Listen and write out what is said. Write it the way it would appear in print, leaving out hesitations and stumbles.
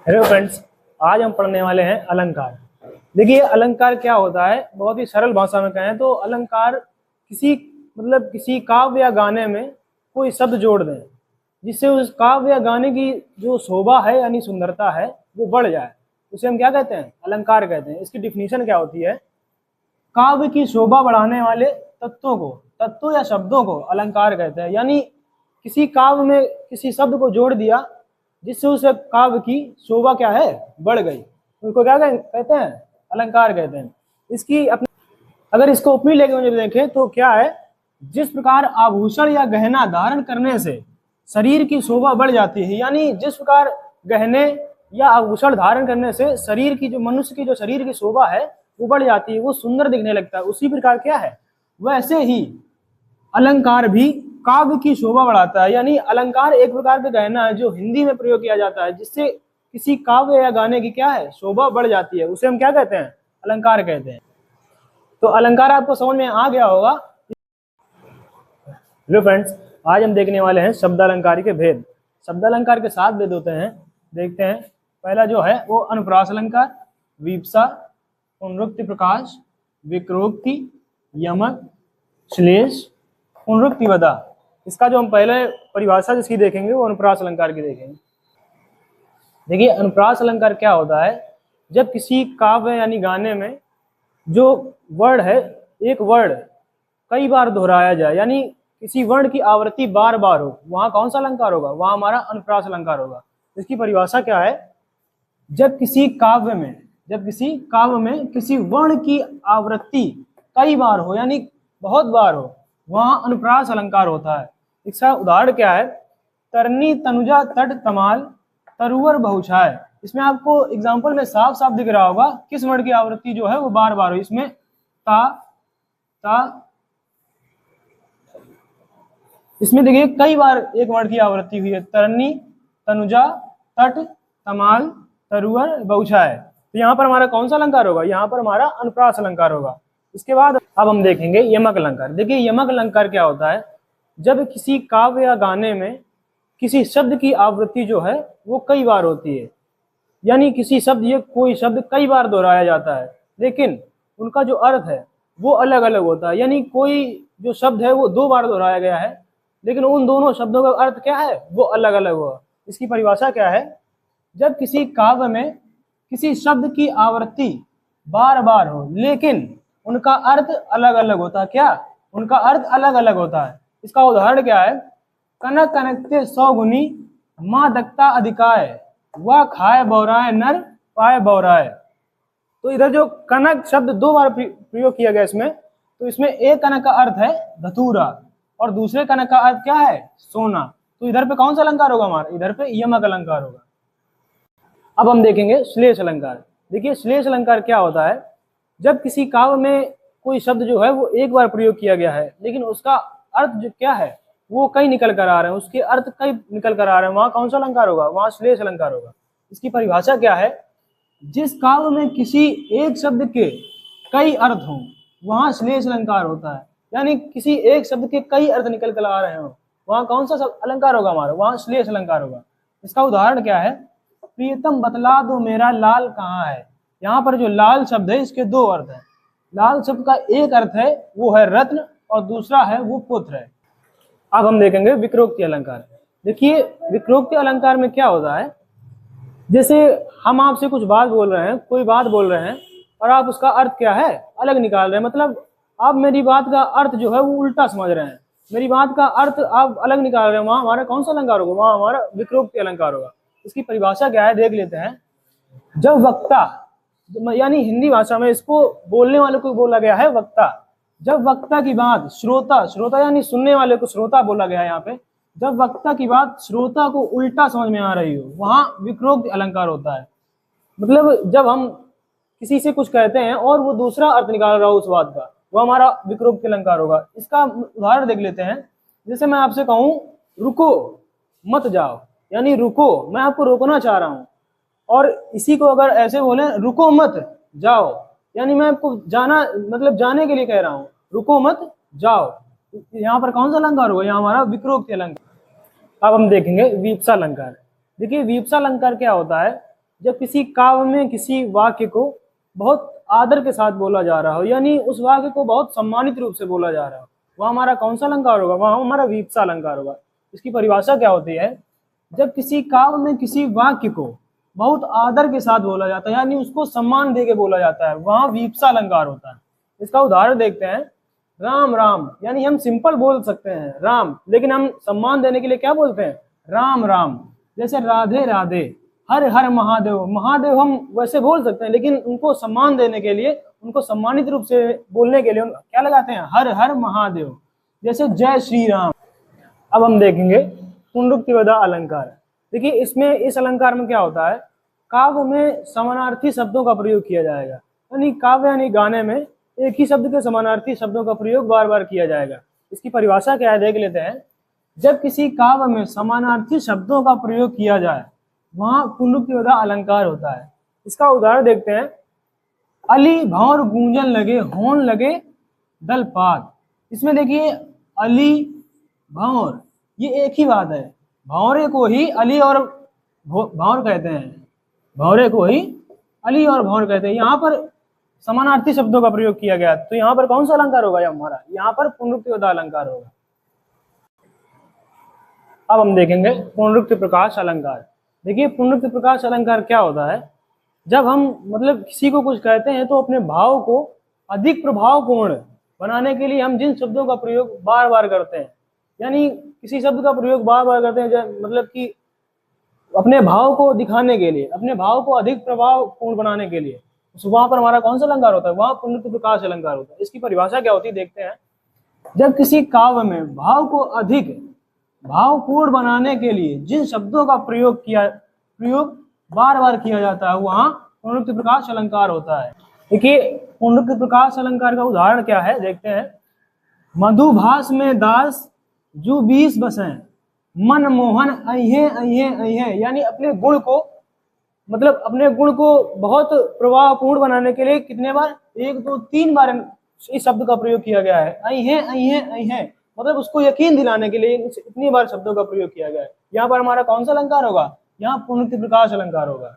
Hello friends, आज हम पढ़ने वाले हैं अलंकार। देखिए अलंकार क्या होता है, बहुत ही सरल भाषा में कहें तो अलंकार किसी काव्य या गाने में कोई शब्द जोड़ दें जिससे उस काव्य या गाने की जो शोभा है यानी सुंदरता है वो बढ़ जाए, उसे हम क्या कहते हैं? अलंकार कहते हैं। इसकी डिफिनीशन क्या होती है? काव्य की शोभा बढ़ाने वाले तत्वों या शब्दों को अलंकार कहते हैं। यानी किसी काव्य में किसी शब्द को जोड़ दिया जिससे उस काव्य की शोभा क्या है, बढ़ गई, उनको क्या कहते हैं? अलंकार कहते हैं। इसकी अपनी अगर इसको अपनी लैंग्वेज में देखें तो क्या है, जिस प्रकार आभूषण या गहना धारण करने से शरीर की शोभा बढ़ जाती है, यानी जिस प्रकार गहने या आभूषण धारण करने से शरीर की जो मनुष्य की जो शरीर की शोभा है वो बढ़ जाती है, वो सुंदर दिखने लगता है, उसी प्रकार क्या है वैसे ही अलंकार भी काव्य की शोभा बढ़ाता है। यानी अलंकार एक प्रकार का गहना है जो हिंदी में प्रयोग किया जाता है जिससे किसी काव्य या गाने की क्या है, शोभा बढ़ जाती है, उसे हम क्या कहते हैं? अलंकार कहते हैं। तो अलंकार आपको समझ में आ गया होगा। हेलो फ्रेंड्स, आज हम देखने वाले हैं शब्दालंकार के भेद। शब्दालंकार के 7 भेद होते हैं, देखते हैं। पहला जो है वो अनुप्रास अलंकार, वीप्सा, पुनरुक्ति प्रकाश, विक्रोक्ति, यमक, श्लेष, पुनरुक्ति वदा। इसका जो हम पहले परिभाषा जिसकी देखेंगे वो अनुप्रास अलंकार की देखेंगे। देखिए अनुप्रास अलंकार क्या होता है, जब किसी काव्य यानी गाने में जो वर्ड है, एक वर्ड कई बार दोहराया जाए, यानी किसी वर्ण की आवृत्ति बार बार हो, वहां कौन सा अलंकार होगा? वहां हमारा अनुप्रास अलंकार होगा। इसकी परिभाषा क्या है? जब किसी काव्य में किसी वर्ण की आवृत्ति कई बार हो यानी बहुत बार हो, वहां अनुप्रास अलंकार होता है। इसका उदाहरण क्या है? तरनी तनुजा तट तमाल तरुवर बहुछाय। इसमें आपको एग्जाम्पल में साफ साफ दिख रहा होगा किस वर्ण की आवृत्ति जो है वो बार बार हो। इसमें इसमें देखिए कई बार एक वर्ण की आवृत्ति हुई है, तरनी तनुजा तट तमाल तरुवर बहुछाय। तो यहाँ पर हमारा कौन सा अलंकार होगा? यहाँ पर हमारा अनुप्रास अलंकार होगा। इसके बाद अब हम देखेंगे यमक अलंकार। देखिए यमक अलंकार क्या होता है, जब किसी काव्य या गाने में किसी शब्द की आवृत्ति जो है वो कई बार होती है, यानी किसी शब्द ये कोई शब्द कई बार दोहराया जाता है लेकिन उनका जो अर्थ है वो अलग अलग होता है। यानी कोई जो शब्द है वो 2 बार दोहराया गया है लेकिन उन दोनों शब्दों का अर्थ क्या है, वो अलग अलग हुआ। इसकी परिभाषा क्या है? जब किसी काव्य में किसी शब्द की आवृत्ति बार बार हो लेकिन उनका अर्थ अलग अलग होता है। क्या? उनका अर्थ अलग अलग होता है। इसका उदाहरण क्या है? कनक कनकते 100 गुनी माँ दक्ता अधिकाय वह खाए बौराए नर पाए बौराए। तो इधर जो कनक शब्द 2 बार प्रयोग किया गया इसमें, तो इसमें एक कनक का अर्थ है धतूरा और दूसरे कनक का अर्थ क्या है? सोना। तो इधर पे कौन सा अलंकार होगा हमारा? इधर पे यमक अलंकार होगा। अब हम देखेंगे श्लेष अलंकार। देखिए श्लेष अलंकार क्या होता है, जब किसी काव्य में कोई शब्द जो है वो एक बार प्रयोग किया गया है लेकिन उसका अर्थ जो क्या है वो कई निकल कर आ रहे हैं, उसके अर्थ कई निकल कर आ रहे हैं, वहां कौन सा अलंकार होगा? वहां श्लेष अलंकार होगा। इसकी परिभाषा क्या है? जिस काव्य में किसी एक शब्द के कई अर्थ हों वहां श्लेष अलंकार होता है। यानी किसी एक शब्द के कई अर्थ निकल कर आ रहे हो, वहां कौन सा अलंकार होगा हमारा? वहां श्लेष अलंकार होगा। इसका उदाहरण क्या है? प्रियतम बतला दो मेरा लाल कहाँ है। यहाँ पर जो लाल शब्द है इसके 2 अर्थ हैं। लाल शब्द का एक अर्थ है वो है रत्न और दूसरा है वो पुत्र है। अब हम देखेंगे विक्रोक्ति अलंकार। देखिए विक्रोक्ति अलंकार में क्या होता है, जैसे हम आपसे कुछ बात बोल रहे हैं, कोई बात बोल रहे हैं और आप उसका अर्थ क्या है अलग निकाल रहे हैं, मतलब आप मेरी बात का अर्थ जो है वो उल्टा समझ रहे हैं, मेरी बात का अर्थ आप अलग निकाल रहे हैं, वहां हमारा कौन सा अलंकार होगा? वहां हमारा विक्रोक्ति अलंकार होगा। इसकी परिभाषा क्या है देख लेते हैं। जब वक्ता, यानी हिंदी भाषा में इसको बोलने वाले को बोला गया है वक्ता, जब वक्ता की बात श्रोता यानी सुनने वाले को श्रोता बोला गया है यहाँ पे, जब वक्ता की बात श्रोता को उल्टा समझ में आ रही हो वहां विक्रोक्ति अलंकार होता है। मतलब जब हम किसी से कुछ कहते हैं और वो दूसरा अर्थ निकाल रहा हो उस बात का, वो हमारा विक्रोक्ति अलंकार होगा। इसका उदाहरण देख लेते हैं। जैसे मैं आपसे कहूं रुको मत जाओ, यानी रुको, मैं आपको रोकना चाह रहा हूं, और इसी को अगर ऐसे बोले रुको मत जाओ, यानी मैं आपको जाना मतलब जाने के लिए कह रहा हूं, रुको मत जाओ, यहाँ पर कौन सा अलंकार होगा? यहाँ हमारा विक्रोक्ति अलंकार। अब हम देखेंगे वीप्सा अलंकार। देखिए वीप्सा अलंकार क्या होता है, जब किसी काव्य में किसी वाक्य को बहुत आदर के साथ बोला जा रहा हो, यानी उस वाक्य को बहुत सम्मानित रूप से बोला जा रहा हो, वहाँ हमारा कौन सा अलंकार होगा? वहाँ हमारा वीप्सा अलंकार होगा। इसकी परिभाषा क्या होती है? जब किसी काव्य में किसी वाक्य को बहुत आदर के साथ बोला जाता है, यानी उसको सम्मान दे के बोला जाता है, वहाँ वीप्सा अलंकार होता है। इसका उदाहरण देखते हैं। राम राम, यानी हम सिंपल बोल सकते हैं राम, लेकिन हम सम्मान देने के लिए क्या बोलते हैं? राम राम। जैसे राधे राधे, हर हर महादेव, महादेव हम वैसे बोल सकते हैं, लेकिन उनको सम्मान देने के लिए, उनको सम्मानित रूप से बोलने के लिए क्या लगाते हैं? हर हर महादेव। जैसे जय श्री राम। अब हम देखेंगे पुनरुक्तिवदा अलंकार। देखिए इसमें, इस अलंकार में क्या होता है? काव्य में समानार्थी शब्दों का प्रयोग किया जाएगा, यानी काव्य यानी गाने में एक ही शब्द के समानार्थी शब्दों का प्रयोग बार बार किया जाएगा। इसकी परिभाषा क्या है देख लेते हैं। जब किसी काव्य में समानार्थी शब्दों का प्रयोग किया जाए, वहां पुनरुक्तिवदा अलंकार होता है। इसका उदाहरण देखते हैं। अली भौर गूंजन लगे, होन लगे दलपात। इसमें देखिए अली भौर, ये एक ही बात है। भौरे को ही अली और भौर कहते हैं, भौरे को ही अली और भौर कहते हैं। यहाँ पर समानार्थी शब्दों का प्रयोग किया गया, तो यहाँ पर कौन सा अलंकार होगा? हमारा यहाँ पर पुनरुक्तिवदा अलंकार होगा। अब हम देखेंगे पुनरुक्ति प्रकाश अलंकार। देखिए पुनरुक्ति प्रकाश अलंकार क्या होता है? जब हम मतलब किसी को कुछ कहते हैं तो अपने भाव को अधिक प्रभावपूर्ण बनाने के लिए हम जिन शब्दों का प्रयोग बार बार करते हैं, यानी किसी शब्द का प्रयोग बार बार करते हैं, मतलब कि अपने भाव को दिखाने के लिए, अपने भाव को अधिक प्रभावपूर्ण बनाने के लिए, वहां पर हमारा कौन सा अलंकार होता है? वहां पुनरुक्ति प्रकाश अलंकार होता है। इसकी परिभाषा क्या होती है देखते हैं। जब किसी काव्य में भाव को अधिक भावपूर्ण बनाने के लिए जिन शब्दों का प्रयोग बार बार किया जाता है, वहां पुनरुक्ति प्रकाश अलंकार होता है। देखिए पुनरुक्ति प्रकाश अलंकार का उदाहरण क्या है देखते हैं। मधुभास में दास जो 20 बसें, मन मोहन अहे अहे अहे, यानी अपने गुण को, मतलब अपने गुण को बहुत प्रभावपूर्ण बनाने के लिए कितने बार? 1 2 3 बार इस शब्द का प्रयोग किया गया है। अहे अहे अहे, मतलब उसको यकीन दिलाने के लिए इतनी बार शब्दों का प्रयोग किया गया है। यहाँ पर हमारा कौन सा अलंकार होगा? यहाँ पुनरुक्ति प्रकाश अलंकार होगा।